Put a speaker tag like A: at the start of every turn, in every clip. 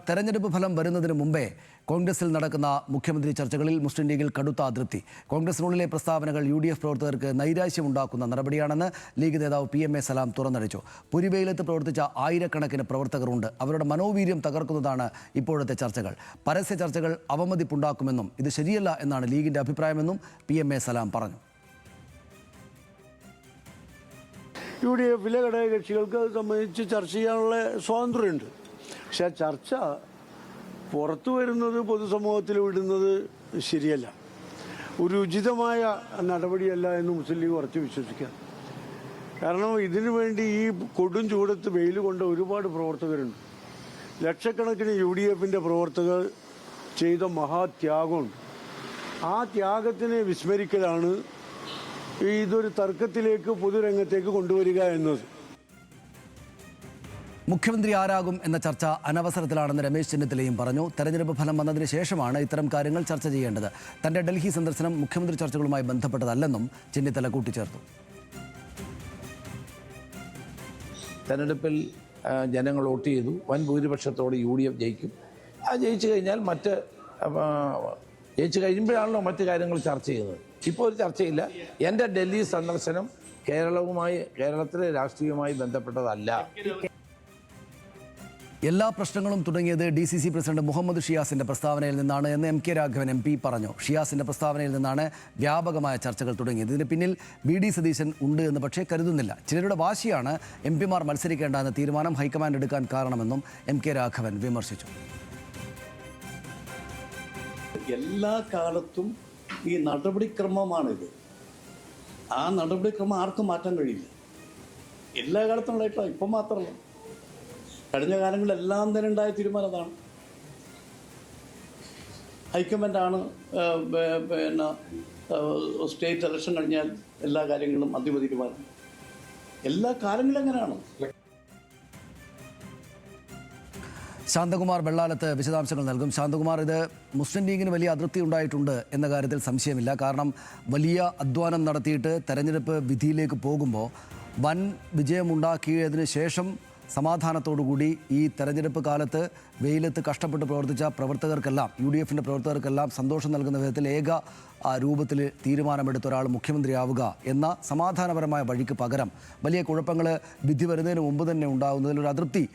A: തെരഞ്ഞെടുപ്പ് ഫലം വരുന്നതിന് മുമ്പേ കോൺഗ്രസിൽ നടക്കുന്ന മുഖ്യമന്ത്രി ചർച്ചകളിൽ മുസ്ലിം ലീഗിൽ കടുത്ത അതൃപ്തി. കോൺഗ്രസിനുള്ളിലെ പ്രസ്താവനകൾ UDF പ്രവർത്തകർക്ക് നൈരാശ്യമുണ്ടാക്കുന്ന നടപടിയാണെന്ന് ലീഗ് നേതാവ് PMA സലാം തുറന്നടിച്ചു. പുരിവെയിലത്ത് പ്രവർത്തിച്ച ആയിരക്കണക്കിന് പ്രവർത്തകരുണ്ട്. അവരുടെ മനോവീര്യം തകർക്കുന്നതാണ് ഇപ്പോഴത്തെ ചർച്ചകൾ. പരസ്യ ചർച്ചകൾ അവമതിപ്പുണ്ടാക്കുമെന്നും ഇത് ശരിയല്ല എന്നാണ് ലീഗിന്റെ അഭിപ്രായമെന്നും PMA സലാം പറഞ്ഞു.
B: UDFിലെ ഘടകകക്ഷികൾക്ക് സംബന്ധിച്ച് ചർച്ച ചെയ്യാനുള്ള സ്വാതന്ത്ര്യമുണ്ട്. പക്ഷെ ചർച്ച പുറത്തു വരുന്നത് പൊതുസമൂഹത്തിൽ വിടുന്നത് ശരിയല്ല, ഒരു ഉചിതമായ നടപടിയല്ല എന്ന് മുസ്ലിം ലീഗ് ഉറച്ചു വിശ്വസിക്കുക. കാരണം ഇതിനു വേണ്ടി ഈ കൊടും ചൂടത്ത് വെയിൽ കൊണ്ട ഒരുപാട് പ്രവർത്തകരുണ്ട്. ലക്ഷക്കണക്കിന് UDFിൻ്റെ പ്രവർത്തകർ ചെയ്ത മഹാത്യാഗമുണ്ട്. ആ ത്യാഗത്തിനെ വിസ്മരിക്കലാണ് ഇതൊരു തർക്കത്തിലേക്ക് പൊതുരംഗത്തേക്ക് കൊണ്ടുവരിക എന്നത്.
A: മുഖ്യമന്ത്രി ആരാകും എന്ന ചർച്ച അനവസരത്തിലാണെന്ന് രമേശ് ചെന്നിത്തലയും പറഞ്ഞു. തെരഞ്ഞെടുപ്പ് ഫലം വന്നതിന് ശേഷമാണ് ഇത്തരം കാര്യങ്ങൾ ചർച്ച ചെയ്യേണ്ടത്. തന്റെ ഡൽഹി സന്ദർശനം മുഖ്യമന്ത്രി ചർച്ചകളുമായി ബന്ധപ്പെട്ടതല്ലെന്നും ചെന്നിത്തല കൂട്ടിച്ചേർത്തു.
C: തെരഞ്ഞെടുപ്പിൽ ജനങ്ങൾ വോട്ട് ചെയ്തു, വൻ ഭൂരിപക്ഷത്തോടെ UDF ജയിക്കും. ജയിച്ചു കഴിഞ്ഞാൽ ജയിച്ചു കഴിയുമ്പോഴാണല്ലോ മറ്റു കാര്യങ്ങൾ ചർച്ച ചെയ്യുന്നത്. ഇപ്പോൾ ഒരു ചർച്ചയില്ല. എൻ്റെ ഡൽഹി സന്ദർശനം കേരളത്തിലെ രാഷ്ട്രീയവുമായി ബന്ധപ്പെട്ടതല്ല.
A: എല്ലാ പ്രശ്നങ്ങളും തുടങ്ങിയത് DCC പ്രസിഡന്റ് മുഹമ്മദ് ഷിയാസിന്റെ പ്രസ്താവനയിൽ നിന്നാണ് എന്ന് MK രാഘവൻ MP പറഞ്ഞു. ഷിയാസിന്റെ പ്രസ്താവനയിൽ നിന്നാണ് വ്യാപകമായ ചർച്ചകൾ തുടങ്ങിയത്. ഇതിന് പിന്നിൽ VD സതീശൻ ഉണ്ട് എന്ന് പക്ഷേ കരുതുന്നില്ല. ചിലരുടെ വാശിയാണ് MP മാർ മത്സരിക്കേണ്ട എന്ന തീരുമാനം ഹൈക്കമാൻഡ് എടുക്കാൻ കാരണമെന്നും MK രാഘവൻ വിമർശിച്ചു.
D: എല്ലാ കാലത്തും ഈ നടപടിക്രമമാണിത്. ആ നടപടിക്രമം ആർക്കും മാറ്റാൻ കഴിയില്ല. എല്ലാ കാലത്തും ഉണ്ടായിട്ടില്ല, ഇപ്പം മാത്രമല്ല, കഴിഞ്ഞ കാലങ്ങളിലെല്ലാം തന്നെ ഉണ്ടായ തീരുമാനം അതാണ്. ഹൈക്കമാൻഡാണ് പിന്നെ സ്റ്റേറ്റ് ഇലക്ഷൻ കഴിഞ്ഞാൽ എല്ലാ കാര്യങ്ങളും അന്തിമ തീരുമാനം. എല്ലാ കാലങ്ങളും എങ്ങനെയാണ്.
A: ശാന്തകുമാർ വെള്ളാലത്ത് വിശദാംശങ്ങൾ നൽകും. ശാന്തകുമാർ, ഇത് മുസ്ലിം ലീഗിന് വലിയ അതൃപ്തി ഉണ്ടായിട്ടുണ്ട് എന്ന കാര്യത്തിൽ സംശയമില്ല. കാരണം വലിയ അധ്വാനം നടത്തിയിട്ട് തെരഞ്ഞെടുപ്പ് വിധിയിലേക്ക് പോകുമ്പോൾ വൻ വിജയമുണ്ടാക്കിയതിന് ശേഷം സമാധാനത്തോടുകൂടി ഈ തെരഞ്ഞെടുപ്പ് കാലത്ത് വെയിലത്ത് കഷ്ടപ്പെട്ട് പ്രവർത്തിച്ച പ്രവർത്തകർക്കെല്ലാം, UDFിൻ്റെ പ്രവർത്തകർക്കെല്ലാം സന്തോഷം നൽകുന്ന വിധത്തിൽ ഏക രൂപത്തിൽ തീരുമാനമെടുത്ത ഒരാൾ മുഖ്യമന്ത്രിയാവുക എന്ന സമാധാനപരമായ വഴിക്ക് പകരം വലിയ കുഴപ്പങ്ങൾ വിധി വരുന്നതിന് മുമ്പ് തന്നെ ഉണ്ടാകുന്നതിലൊരു അതൃപ്തി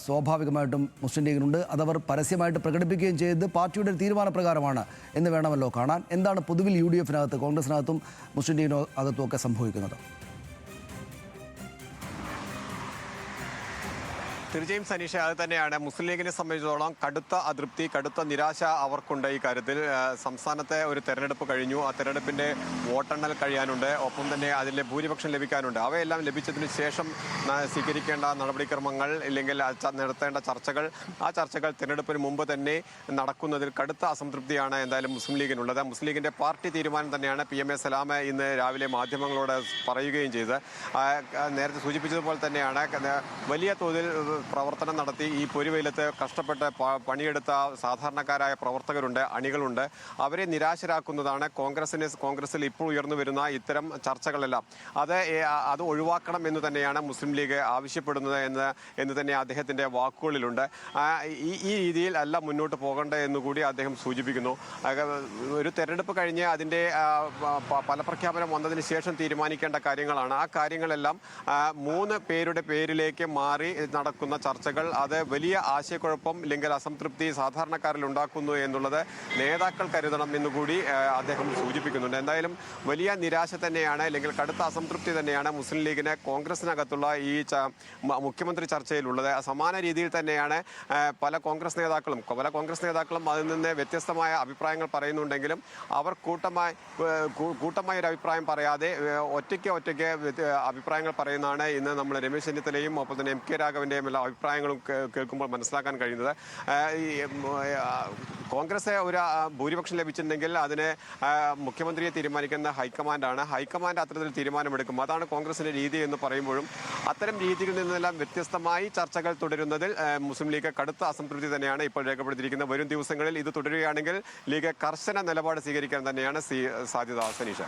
A: സ്വാഭാവികമായിട്ടും മുസ്ലിം ലീഗിനുണ്ട്. അതവർ പരസ്യമായിട്ട് പ്രകടിപ്പിക്കുകയും ചെയ്ത് പാർട്ടിയുടെ തീരുമാനപ്രകാരമാണ് എന്ന് വേണമല്ലോ കാണാൻ. എന്താണ് പൊതുവിൽ UDFിനകത്ത്, കോൺഗ്രസിനകത്തും മുസ്ലിം ലീഗിനകത്തും ഒക്കെ സംഭവിക്കുന്നത്?
E: തീർച്ചയായും സനീഷ, അത് തന്നെയാണ് മുസ്ലിം ലീഗിനെ സംബന്ധിച്ചിടത്തോളം കടുത്ത അതൃപ്തി, കടുത്ത നിരാശ അവർക്കുണ്ട്. ഈ കാര്യത്തിൽ സംസ്ഥാനത്തെ ഒരു തെരഞ്ഞെടുപ്പ് കഴിഞ്ഞു, ആ തെരഞ്ഞെടുപ്പിൻ്റെ വോട്ടെണ്ണൽ കഴിയാനുണ്ട്, ഒപ്പം തന്നെ അതിലെ ഭൂരിപക്ഷം ലഭിക്കാനുണ്ട്. അവയെല്ലാം ലഭിച്ചതിന് ശേഷം സ്വീകരിക്കേണ്ട നടപടിക്രമങ്ങൾ ഇല്ലെങ്കിൽ നടത്തേണ്ട ചർച്ചകൾ, ആ ചർച്ചകൾ തെരഞ്ഞെടുപ്പിന് മുമ്പ് തന്നെ നടക്കുന്നതിൽ കടുത്ത അസംതൃപ്തിയാണ് എന്തായാലും മുസ്ലിം ലീഗിനുള്ളത്. മുസ്ലിം ലീഗിൻ്റെ പാർട്ടി തീരുമാനം തന്നെയാണ് PMA സലാം ഇന്ന് രാവിലെ മാധ്യമങ്ങളോട് പറയുകയും ചെയ്ത്. നേരത്തെ സൂചിപ്പിച്ചതുപോലെ തന്നെയാണ് വലിയ തോതിൽ പ്രവർത്തനം നടത്തി ഈ പൊരിവെയിലത്ത് കഷ്ടപ്പെട്ട് പണിയെടുത്ത സാധാരണക്കാരായ പ്രവർത്തകരുണ്ട്, അണികളുണ്ട്. അവരെ നിരാശരാക്കുന്നതാണ് കോൺഗ്രസിൽ ഇപ്പോൾ ഉയർന്നു വരുന്ന ഇത്തരം ചർച്ചകളെല്ലാം. അത് ഒഴിവാക്കണം എന്ന് തന്നെയാണ് മുസ്ലിം ലീഗ് ആവശ്യപ്പെടുന്നത് എന്ന് തന്നെ അദ്ദേഹത്തിൻ്റെ വാക്കുകളിലുണ്ട്. ഈ രീതിയിൽ അല്ല മുന്നോട്ട് പോകേണ്ടത് എന്നുകൂടി അദ്ദേഹം സൂചിപ്പിക്കുന്നു. ഒരു തെരഞ്ഞെടുപ്പ് കഴിഞ്ഞ് അതിൻ്റെ ഫലപ്രഖ്യാപനം വന്നതിന് ശേഷം തീരുമാനിക്കേണ്ട കാര്യങ്ങളാണ്. ആ കാര്യങ്ങളെല്ലാം 3 പേരുടെ പേരിലേക്ക് മാറി നടക്കുന്ന ചർച്ചകൾ അത് വലിയ ആശയക്കുഴപ്പം ഇല്ലെങ്കിൽ അസംതൃപ്തി സാധാരണക്കാരിൽ ഉണ്ടാക്കുന്നു എന്നുള്ളത് നേതാക്കൾ കരുതണം എന്നുകൂടി അദ്ദേഹം സൂചിപ്പിക്കുന്നുണ്ട്. എന്തായാലും വലിയ നിരാശ തന്നെയാണ്, അല്ലെങ്കിൽ കടുത്ത അസംതൃപ്തി തന്നെയാണ് മുസ്ലിം ലീഗിന് കോൺഗ്രസിനകത്തുള്ള ഈ മുഖ്യമന്ത്രി ചർച്ചയിലുള്ളത്. സമാന രീതിയിൽ തന്നെയാണ് പല കോൺഗ്രസ് നേതാക്കളും അതിൽ നിന്ന് വ്യത്യസ്തമായ അഭിപ്രായങ്ങൾ പറയുന്നുണ്ടെങ്കിലും അവർ കൂട്ടമായ ഒരു അഭിപ്രായം പറയാതെ ഒറ്റയ്ക്ക് അഭിപ്രായങ്ങൾ പറയുന്നതാണ് ഇന്ന് നമ്മൾ രമേശ് ചെന്നിത്തലയും ഒപ്പം തന്നെ MK രാഘവൻ്റെയും എല്ലാ അഭിപ്രായങ്ങളും കേൾക്കുമ്പോൾ മനസ്സിലാക്കാൻ കഴിയുന്നത്. കോൺഗ്രസ് ഒരു ഭൂരിപക്ഷം ലഭിച്ചിട്ടുണ്ടെങ്കിൽ അതിന് മുഖ്യമന്ത്രിയെ തീരുമാനിക്കുന്ന ഹൈക്കമാൻഡാണ്. ഹൈക്കമാൻഡ് അത്തരത്തിൽ തീരുമാനമെടുക്കും. അതാണ് കോൺഗ്രസിൻ്റെ രീതി എന്ന് പറയുമ്പോഴും അത്തരം രീതിയിൽ നിന്നെല്ലാം വ്യത്യസ്തമായി ചർച്ചകൾ തുടരുന്നതിൽ മുസ്ലിം ലീഗ് കടുത്ത അസംതൃപ്തി തന്നെയാണ് ഇപ്പോൾ രേഖപ്പെടുത്തിയിരിക്കുന്നത്. വരും ദിവസങ്ങളിൽ ഇത് തുടരുകയാണെങ്കിൽ ലീഗ് കർശന നിലപാട് സ്വീകരിക്കാൻ തന്നെയാണ് സാധ്യത. സനീഷ.